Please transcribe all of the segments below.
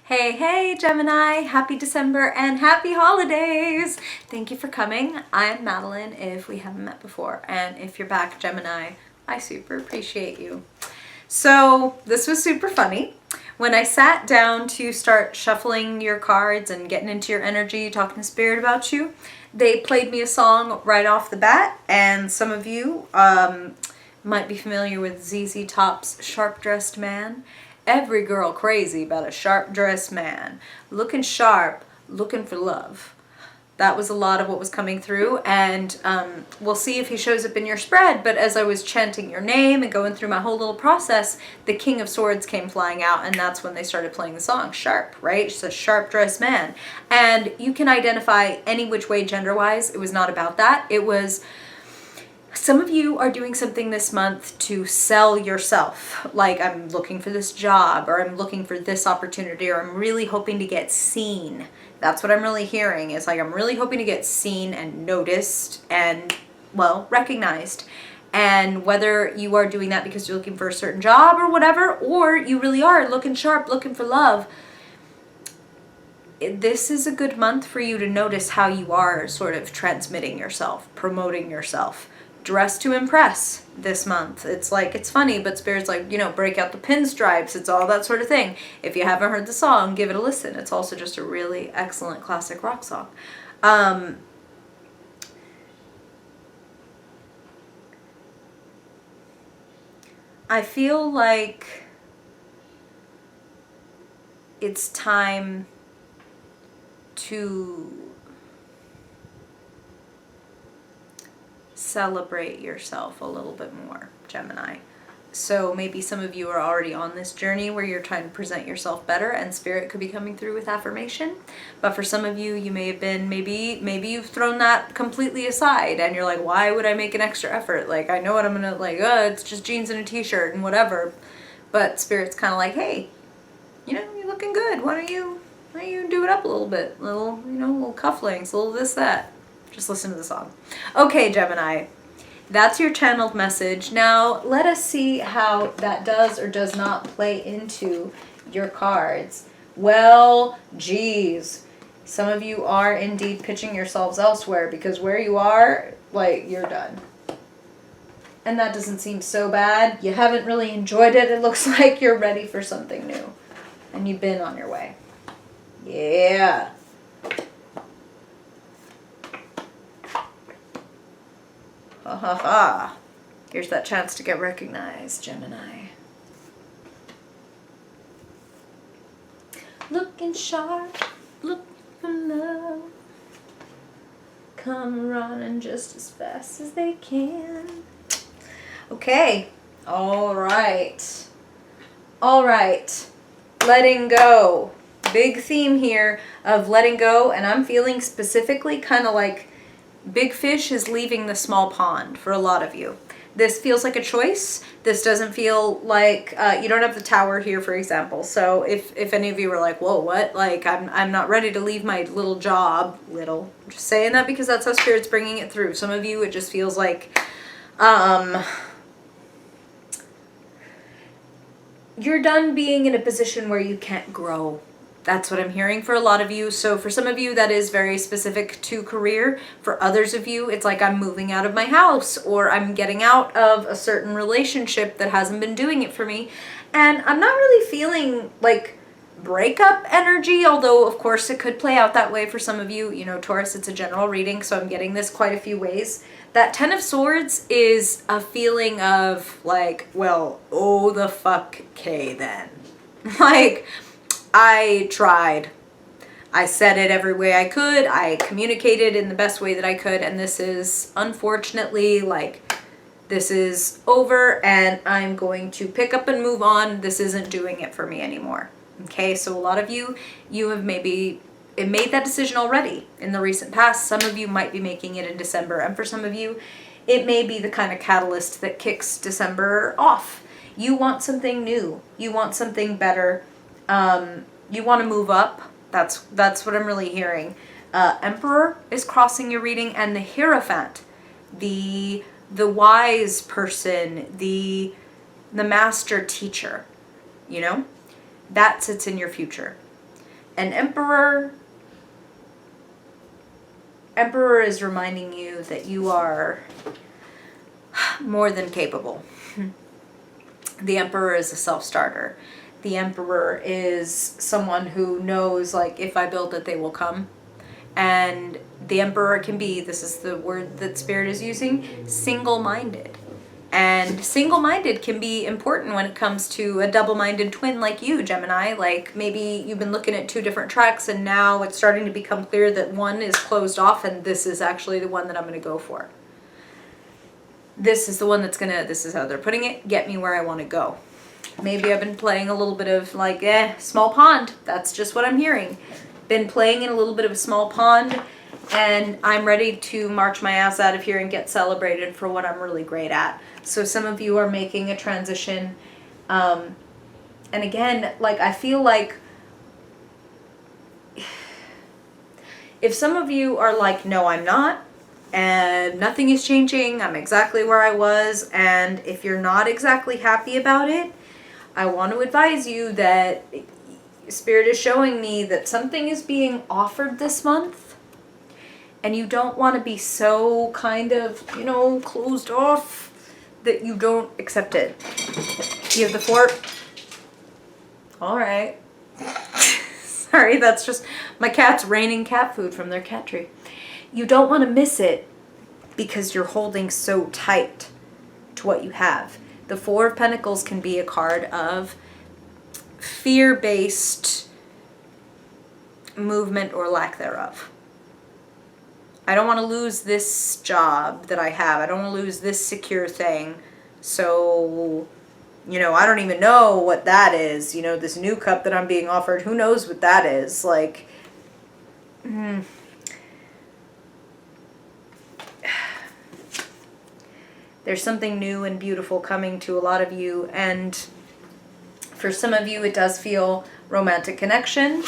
Hey, hey, Gemini! Happy December and happy holidays! Thank you for coming. I'm Madeline, if we haven't met before. And if you're back, Gemini, I super appreciate you. So, this was super funny. When I sat down to start shuffling your cards and getting into your energy, talking to Spirit about you, they played me a song right off the bat. And some of you might be familiar with ZZ Top's Sharp Dressed Man. Every girl crazy about a sharp-dressed man. Looking sharp, looking for love. That was a lot of what was coming through, and we'll see if he shows up in your spread, but as I was chanting your name and going through my whole little process, the King of Swords came flying out, and that's when they started playing the song, Sharp, right? It's a sharp-dressed man. And you can identify any which way gender-wise. It was not about that. It was... Some of you are doing something this month to sell yourself. Like, I'm looking for this job, or I'm looking for this opportunity, or I'm really hoping to get seen. That's what I'm really hearing. Is like, I'm really hoping to get seen and noticed and, well, recognized. And whether you are doing that because you're looking for a certain job or whatever, or you really are looking sharp, looking for love, this is a good month for you to notice how you are sort of transmitting yourself, promoting yourself. Dress to impress this month. It's like, it's funny, but Spirit's like, you know, break out the pinstripes. It's all that sort of thing. If you haven't heard the song, give it a listen. It's also just a really excellent classic rock song. I feel like it's time to celebrate yourself a little bit more, Gemini. So maybe some of you are already on this journey where you're trying to present yourself better, and Spirit could be coming through with affirmation. But for some of you, you may have been, maybe you've thrown that completely aside and you're like, why would I make an extra effort? Like, I know what I'm gonna, like, it's just jeans and a t-shirt and whatever. But Spirit's kind of like, hey, you know, you're looking good. Why don't you do it up a little bit? Little cufflinks, a little this, that. Just listen to the song. Okay, Gemini, that's your channeled message. Now, let us see how that does or does not play into your cards. Well, geez. Some of you are indeed pitching yourselves elsewhere because where you are, like, you're done. And that doesn't seem so bad. You haven't really enjoyed it. It looks like you're ready for something new. And you've been on your way. Yeah. Ha ha ha. Here's that chance to get recognized, Gemini. Looking sharp, looking for love. Come running just as fast as they can. Okay. All right. All right. Letting go. Big theme here of letting go, and I'm feeling specifically kind of like big fish is leaving the small pond for a lot of you. This feels like a choice. This doesn't feel like, you don't have the tower here, for example. So if any of you were like, whoa, what? Like, I'm not ready to leave my little job. I'm just saying that because that's how Spirit's bringing it through. Some of you, it just feels like, you're done being in a position where you can't grow. That's what I'm hearing for a lot of you. So for some of you, that is very specific to career. For others of you, it's like I'm moving out of my house, or I'm getting out of a certain relationship that hasn't been doing it for me. And I'm not really feeling like breakup energy, although of course it could play out that way for some of you. You know, Taurus, it's a general reading, so I'm getting this quite a few ways. That Ten of Swords is a feeling of like, well, oh the fuck, okay then. Like, I tried. I said it every way I could. I communicated in the best way that I could. And this is, unfortunately, like, this is over and I'm going to pick up and move on. This isn't doing it for me anymore. Okay, so a lot of you have maybe made that decision already in the recent past. Some of you might be making it in December. And for some of you, it may be the kind of catalyst that kicks December off. You want something new. You want something better. You want to move up. That's what I'm really hearing. Emperor is crossing your reading, and the Hierophant, the wise person, the master teacher, you know, that sits in your future. An Emperor. Emperor is reminding you that you are more than capable. The Emperor is a self-starter. The Emperor is someone who knows, like, if I build it, they will come. And the Emperor can be, this is the word that Spirit is using, single-minded. And single-minded can be important when it comes to a double-minded twin like you, Gemini. Like, maybe you've been looking at two different tracks and now it's starting to become clear that one is closed off and this is actually the one that I'm going to go for. This is the one that's going to, this is how they're putting it, get me where I want to go. Maybe I've been playing a little bit of like, small pond. That's just what I'm hearing. Been playing in a little bit of a small pond, and I'm ready to march my ass out of here and get celebrated for what I'm really great at. So some of you are making a transition. And again, like, I feel like if some of you are like, no, I'm not, and nothing is changing, I'm exactly where I was, and if you're not exactly happy about it, I want to advise you that Spirit is showing me that something is being offered this month, and you don't want to be so kind of, you know, closed off that you don't accept it. You have the 4. All right. Sorry, that's just my cat's raining cat food from their cat tree. You don't want to miss it because you're holding so tight to what you have. The 4 of Pentacles can be a card of fear-based movement or lack thereof. I don't want to lose this job that I have. I don't want to lose this secure thing. So, you know, I don't even know what that is. You know, this new cup that I'm being offered, who knows what that is? Like, there's something new and beautiful coming to a lot of you, and for some of you it does feel romantic connection.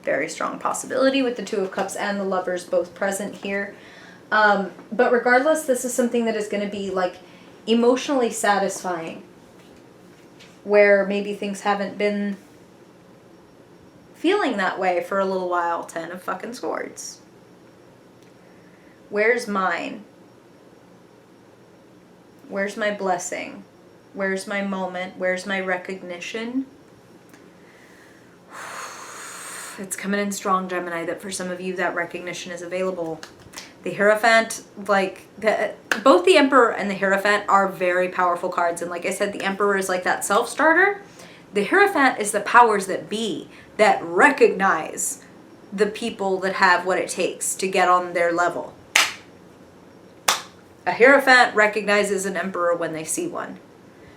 Very strong possibility with the 2 of Cups and the Lovers both present here. But regardless, this is something that is going to be like emotionally satisfying, where maybe things haven't been feeling that way for a little while. 10 of fucking Swords. Where's mine? Where's my blessing? Where's my moment? Where's my recognition? It's coming in strong, Gemini, that for some of you that recognition is available. The Hierophant, like, both the Emperor and the Hierophant are very powerful cards. And like I said, the Emperor is like that self-starter. The Hierophant is the powers that be, that recognize the people that have what it takes to get on their level. A Hierophant recognizes an Emperor when they see one.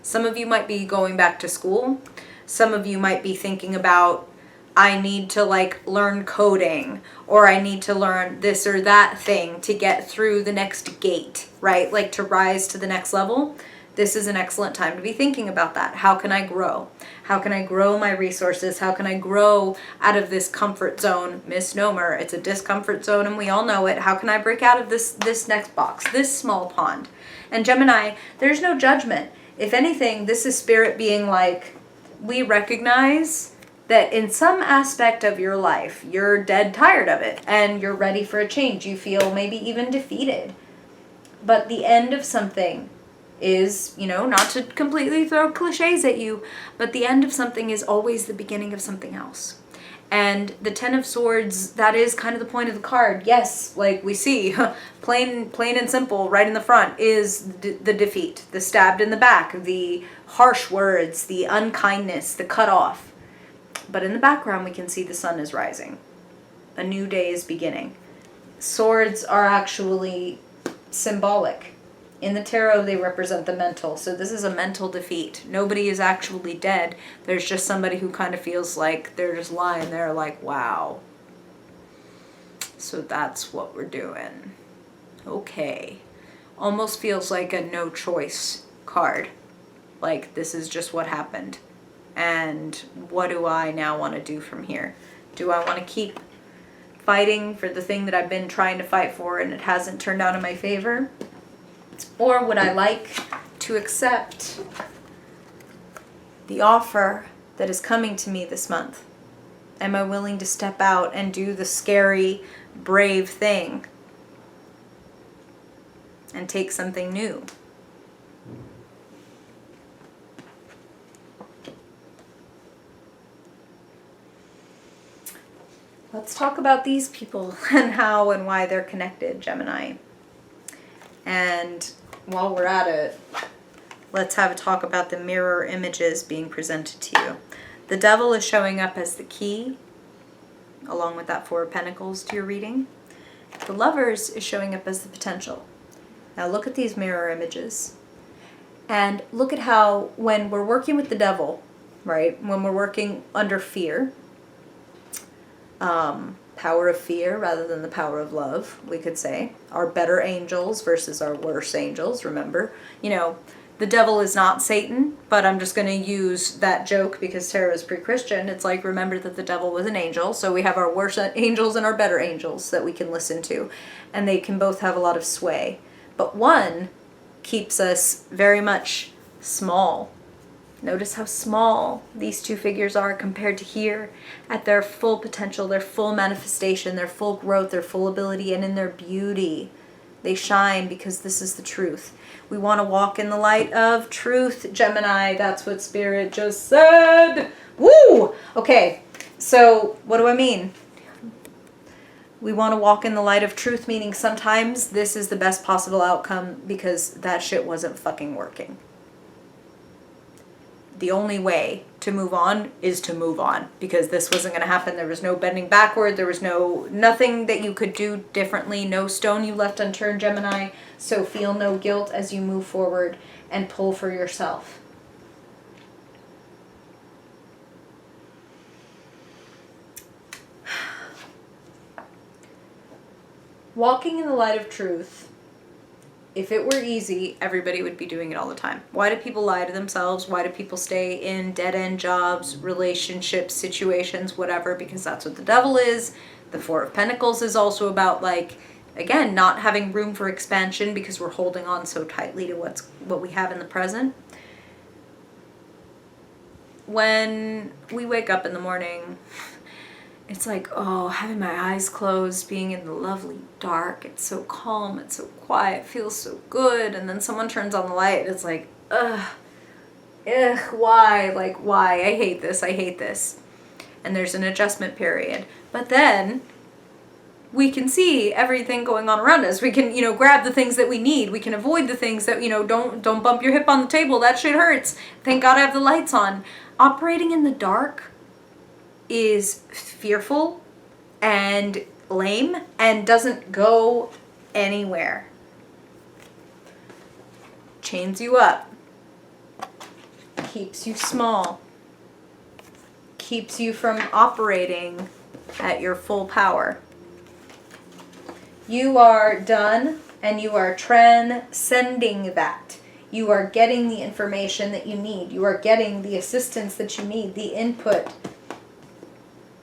Some of you might be going back to school. Some of you might be thinking about, I need to like learn coding, or I need to learn this or that thing to get through the next gate, right? Like to rise to the next level. This is an excellent time to be thinking about that. How can I grow? How can I grow my resources? How can I grow out of this comfort zone? Misnomer, it's a discomfort zone and we all know it. How can I break out of this next box, this small pond? And Gemini, there's no judgment. If anything, this is Spirit being like, we recognize that in some aspect of your life, you're dead tired of it and you're ready for a change. You feel maybe even defeated. But the end of something is, you know, not to completely throw cliches at you, but the end of something is always the beginning of something else. And the 10 of Swords, that is kind of the point of the card. Yes, like we see, plain and simple, right in the front, is the defeat, the stabbed in the back, the harsh words, the unkindness, the cut off. But in the background, we can see the sun is rising. A new day is beginning. Swords are actually symbolic. In the tarot, they represent the mental. So this is a mental defeat. Nobody is actually dead. There's just somebody who kind of feels like they're just lying there like, wow. So that's what we're doing. Okay. Almost feels like a no choice card. Like this is just what happened. And what do I now want to do from here? Do I want to keep fighting for the thing that I've been trying to fight for and it hasn't turned out in my favor? Or would I like to accept the offer that is coming to me this month Am I willing to step out and do the scary, brave thing and take something new? Let's talk about these people and how and why they're connected, Gemini. And while we're at it, let's have a talk about the mirror images being presented to you. The Devil is showing up as the key, along with that Four of Pentacles to your reading. The Lovers is showing up as the potential. Now look at these mirror images. And look at how when we're working with the Devil, right, when we're working under fear, power of fear rather than the power of love, we could say. Our better angels versus our worse angels, remember. You know, the devil is not Satan, but I'm just going to use that joke because tarot is pre-Christian. It's like, remember that the devil was an angel. So we have our worse angels and our better angels that we can listen to. And they can both have a lot of sway. But one keeps us very much small. Notice how small these two figures are compared to here at their full potential, their full manifestation, their full growth, their full ability, and in their beauty. They shine because this is the truth. We want to walk in the light of truth, Gemini. That's what Spirit just said. Woo! Okay, so what do I mean? We want to walk in the light of truth, meaning sometimes this is the best possible outcome because that shit wasn't fucking working. The only way to move on is to move on because this wasn't going to happen. There was no bending backward. There was nothing that you could do differently. No stone you left unturned, Gemini. So feel no guilt as you move forward and pull for yourself. Walking in the light of truth. If it were easy, everybody would be doing it all the time. Why do people lie to themselves? Why do people stay in dead-end jobs, relationships, situations, whatever? Because that's what the devil is. The Four of Pentacles is also about, like, again, not having room for expansion because we're holding on so tightly to what we have in the present. When we wake up in the morning, it's like, oh, having my eyes closed, being in the lovely dark. It's so calm. It's so quiet. It feels so good. And then someone turns on the light. It's like, why? Like, why? I hate this. I hate this. And there's an adjustment period. But then we can see everything going on around us. We can, grab the things that we need. We can avoid the things that, don't bump your hip on the table. That shit hurts. Thank God I have the lights on. Operating in the dark is fearful and lame and doesn't go anywhere. Chains you up, keeps you small, keeps you from operating at your full power. You are done and you are transcending that. You are getting the information that you need. You are getting the assistance that you need, the input,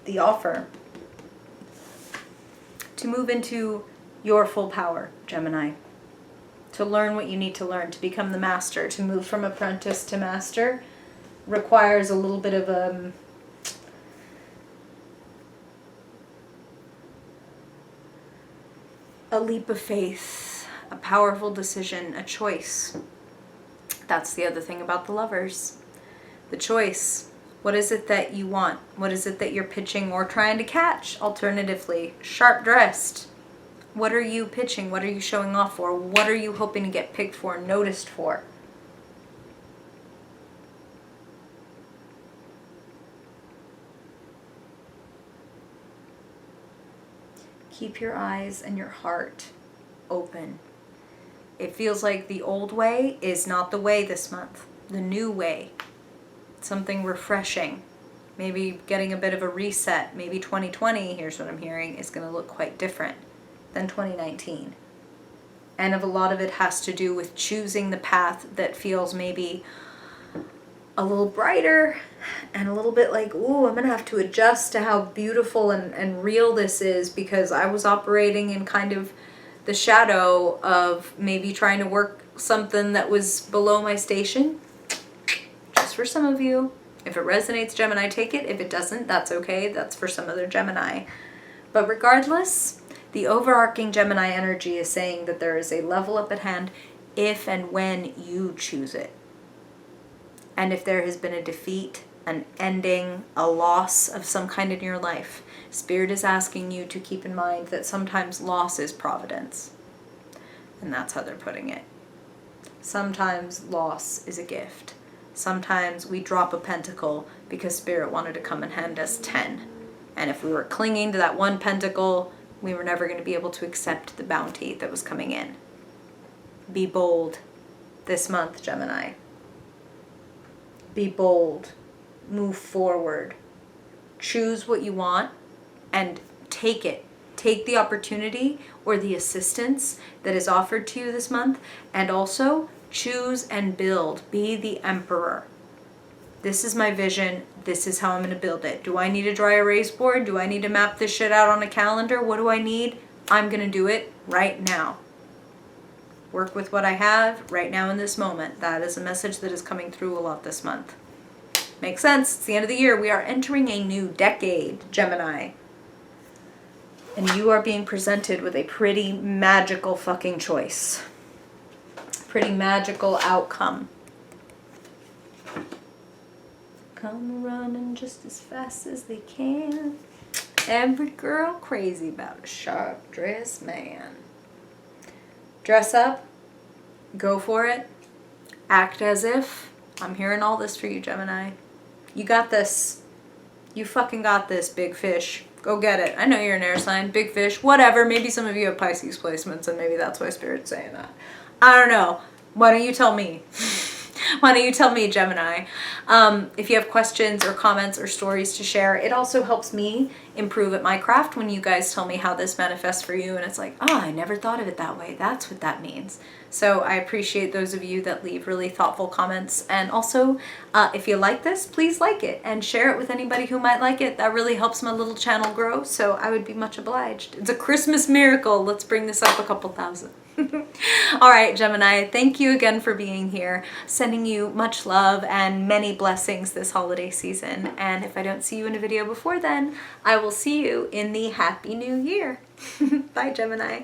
the offer to move into your full power, Gemini. To learn what you need to learn, to become the master, to move from apprentice to master requires a little bit of a leap of faith, a powerful decision, a choice. That's the other thing about the Lovers. The choice. What is it that you want? What is it that you're pitching or trying to catch? Alternatively, sharp dressed. What are you pitching? What are you showing off for? What are you hoping to get picked for, noticed for? Keep your eyes and your heart open. It feels like the old way is not the way this month. The new way. Something refreshing, maybe getting a bit of a reset. Maybe 2020, here's what I'm hearing, is going to look quite different than 2019. And a lot of it has to do with choosing the path that feels maybe a little brighter and a little bit like, ooh, I'm going to have to adjust to how beautiful and real this is because I was operating in kind of the shadow of maybe trying to work something that was below my station. For some of you, If it resonates, Gemini, take it. If it doesn't, that's okay. That's for some other Gemini. But regardless, the overarching Gemini energy is saying that there is a level up at hand if and when you choose it. And if there has been a defeat, an ending, a loss of some kind in your life, Spirit is asking you to keep in mind that sometimes loss is providence. And that's how they're putting it. Sometimes loss is a gift. Sometimes we drop a pentacle because Spirit wanted to come and hand us 10. And if we were clinging to that one pentacle, we were never going to be able to accept the bounty that was coming in. Be bold this month, Gemini. Be bold. Move forward. Choose what you want and take it. Take the opportunity or the assistance that is offered to you this month, and also choose and build. Be the emperor. This is my vision. This is how I'm going to build it. Do I need a dry erase board? Do I need to map this shit out on a calendar? What do I need? I'm going to do it right now. Work with what I have right now in this moment. That is a message that is coming through a lot this month. Makes sense. It's the end of the year. We are entering a new decade, Gemini. And you are being presented with a pretty magical fucking choice. Pretty magical outcome. Come running just as fast as they can. Every girl crazy about a sharp dressed man. Dress up. Go for it. Act as if. I'm hearing all this for you, Gemini. You got this. You fucking got this, big fish. Go get it. I know you're an air sign. Big fish. Whatever. Maybe some of you have Pisces placements and maybe that's why Spirit's saying that. I don't know. Why don't you tell me? Why don't you tell me, Gemini? If you have questions or comments or stories to share, it also helps me improve at my craft when you guys tell me how this manifests for you. And it's like, oh, I never thought of it that way. That's what that means. So I appreciate those of you that leave really thoughtful comments. And also, if you like this, please like it and share it with anybody who might like it. That really helps my little channel grow. So I would be much obliged. It's a Christmas miracle. Let's bring this up a couple thousand. All right, Gemini, thank you again for being here. Sending you much love and many blessings this holiday season. And if I don't see you in a video before then, I will see you in the Happy New Year. Bye, Gemini.